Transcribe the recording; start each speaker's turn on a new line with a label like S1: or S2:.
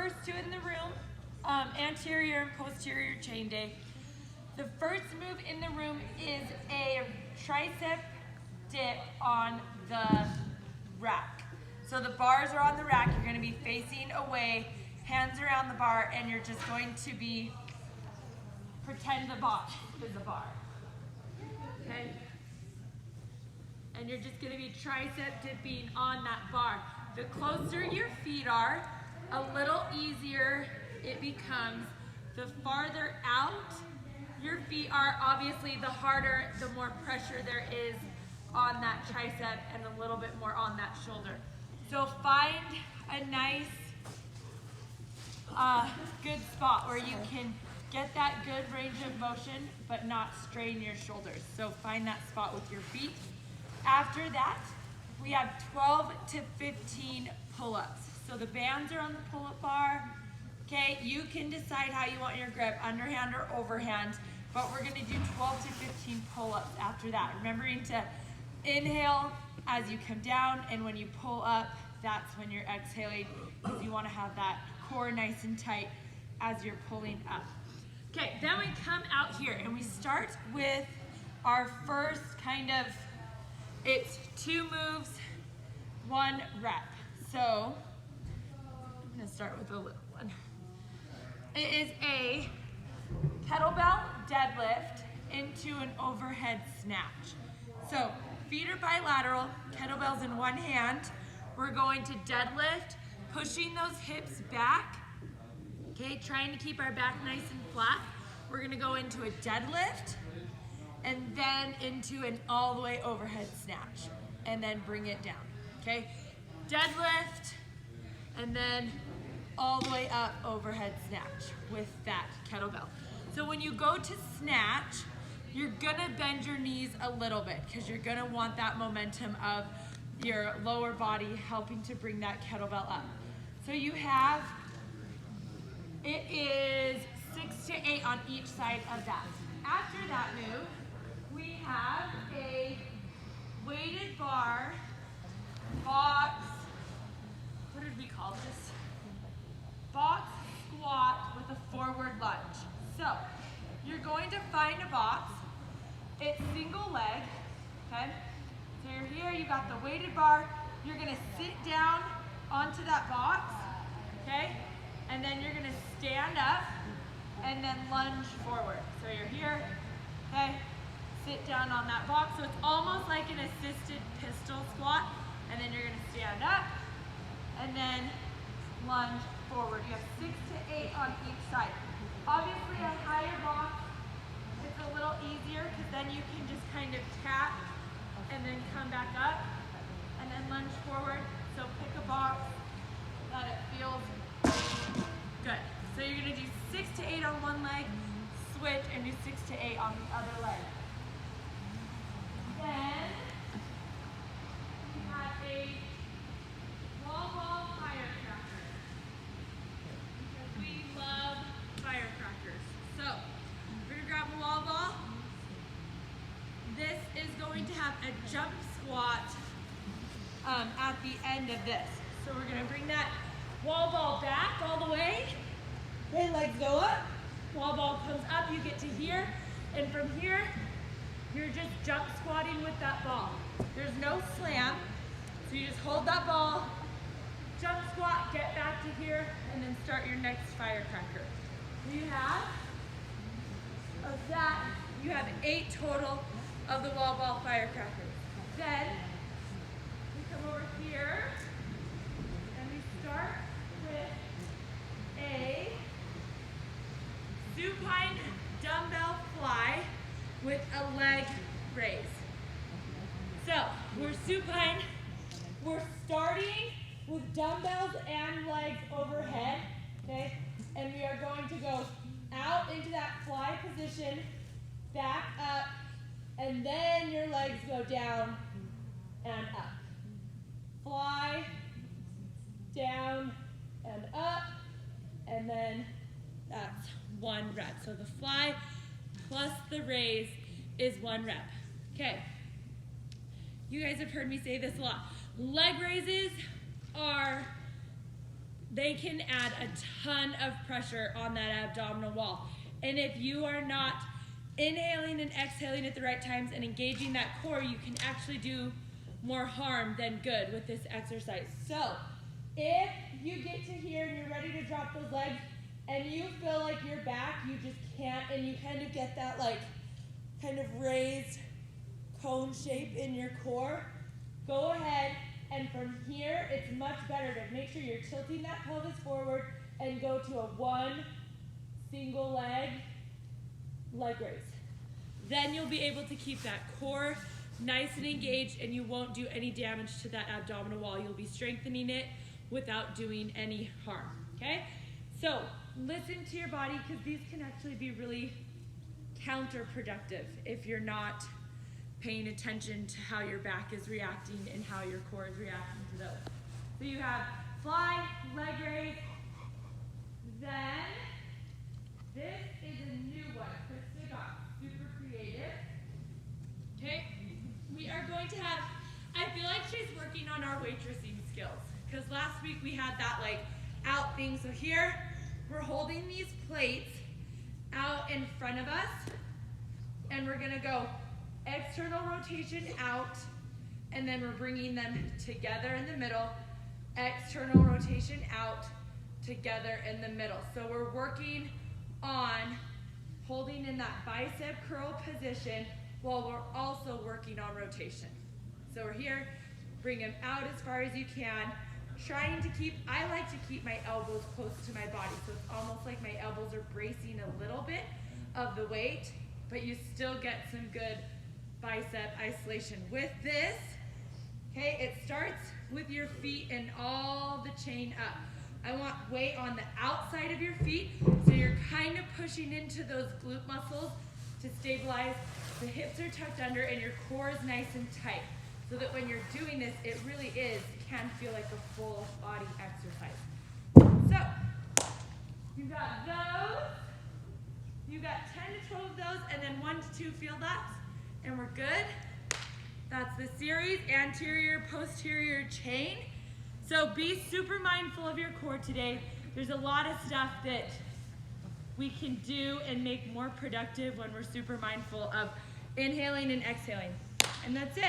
S1: first two in the room, anterior and posterior chain day. The first move in the room is a tricep dip on the rack. So the bars are on the rack, you're going to be facing away, hands around the bar, and you're just going to be, pretend the box is a bar. Okay? And you're just going to be tricep dipping on that bar. The closer your feet are, a little easier it becomes. The farther out your feet are, obviously the harder, the more pressure there is on that tricep and a little bit more on that shoulder. So find a nice, good spot where you can get that good range of motion but not strain your shoulders. So find that spot with your feet. After that, we have 12 to 15 pull-ups. So the bands are on the pull-up bar. Okay, you can decide how you want your grip, underhand or overhand, but we're gonna do 12 to 15 pull-ups after that. Remembering to inhale as you come down, and when you pull up, that's when you're exhaling, because you wanna have that core nice and tight as you're pulling up. Okay, then we come out here and we start with our first kind of, it's 2 moves, 1 rep. So, I'm gonna start with a little one. It is a kettlebell deadlift into an overhead snatch. So, feet are bilateral, kettlebells in one hand. We're going to deadlift, pushing those hips back, okay, trying to keep our back nice and flat. We're gonna go into a deadlift, and then into an all the way overhead snatch, and then bring it down, okay? Deadlift, and then all the way up overhead snatch with that kettlebell. So when you go to snatch, you're gonna bend your knees a little bit because you're gonna want that momentum of your lower body helping to bring that kettlebell up. So you have, it is 6 to 8 on each side of that. After that move, we have a weighted bar, box, what did we call this? Box squat with a forward lunge. So, you're going to find a box, it's single leg, okay? So you're here, you got the weighted bar, you're gonna sit down onto that box, okay? And then you're gonna stand up and then lunge forward. So you're here, okay? Sit down on that box. So it's almost like an assisted pistol squat. And then you're gonna stand up and then lunge forward. You have 6 to 8 on each side. Obviously a higher box, it's a little easier because then you can just kind of tap and then come back up and then lunge forward. So pick a box that it feels good. So you're gonna do 6 to 8 on one leg, switch and do 6 to 8 on the other leg. Then we have a wall ball firecracker, because we love firecrackers. So we're gonna grab a wall ball. This is going to have a jump squat at the end of this. So we're gonna bring that wall ball back all the way. Okay, legs go up, wall ball comes up, you get to here, and from here, you're just jump squatting with that ball. There's no slam, so you just hold that ball, jump squat, get back to here, and then start your next firecracker. You have, of that, you have 8 total of the wall ball firecrackers. Then, we come over here, and we start with a supine dumbbell fly with a leg raise. So, we're supine, we're starting with dumbbells and legs overhead, okay? And we are going to go out into that fly position, back up, and then your legs go down and up. Fly, down and up, and then that's 1 rep. So the fly plus the raise is 1 rep. Okay. You guys have heard me say this a lot. Leg raises are they can add a ton of pressure on that abdominal wall. And if you are not inhaling and exhaling at the right times and engaging that core, you can actually do more harm than good with this exercise. So if you get to here and you're ready to drop those legs and you feel like you're back, you just can't, and you kind of get that like kind of raised cone shape in your core, go ahead, and from here it's much better to make sure you're tilting that pelvis forward and go to a one single leg raise. Then you'll be able to keep that core nice and engaged, and you won't do any damage to that abdominal wall. You'll be strengthening it without doing any harm, okay? So listen to your body, because these can actually be really counterproductive if you're not paying attention to how your back is reacting and how your core is reacting to those. So you have fly, leg raise, then this is a new one. Krista got super creative. Okay, we are going to have, I feel like she's working on our waitressing skills, because last week we had that like out thing. So here we're holding these plates out in front of us, and we're gonna go external rotation out, and then we're bringing them together in the middle, external rotation out, together in the middle. So we're working on holding in that bicep curl position while we're also working on rotation. So we're here, bring them out as far as you can, trying to keep, I like to keep my elbows close to my body, so it's almost like my elbows are bracing a little bit of the weight, but you still get some good bicep isolation. With this, okay, it starts with your feet and all the chain up. I want weight on the outside of your feet, so you're kind of pushing into those glute muscles to stabilize. The hips are tucked under and your core is nice and tight, so that when you're doing this, it really can feel like a full body exercise. So, you've got those, you've got 10 to 12 of those, and then 1 to 2 field laps, and we're good. That's the series, anterior, posterior chain. So be super mindful of your core today. There's a lot of stuff that we can do and make more productive when we're super mindful of inhaling and exhaling. And that's it.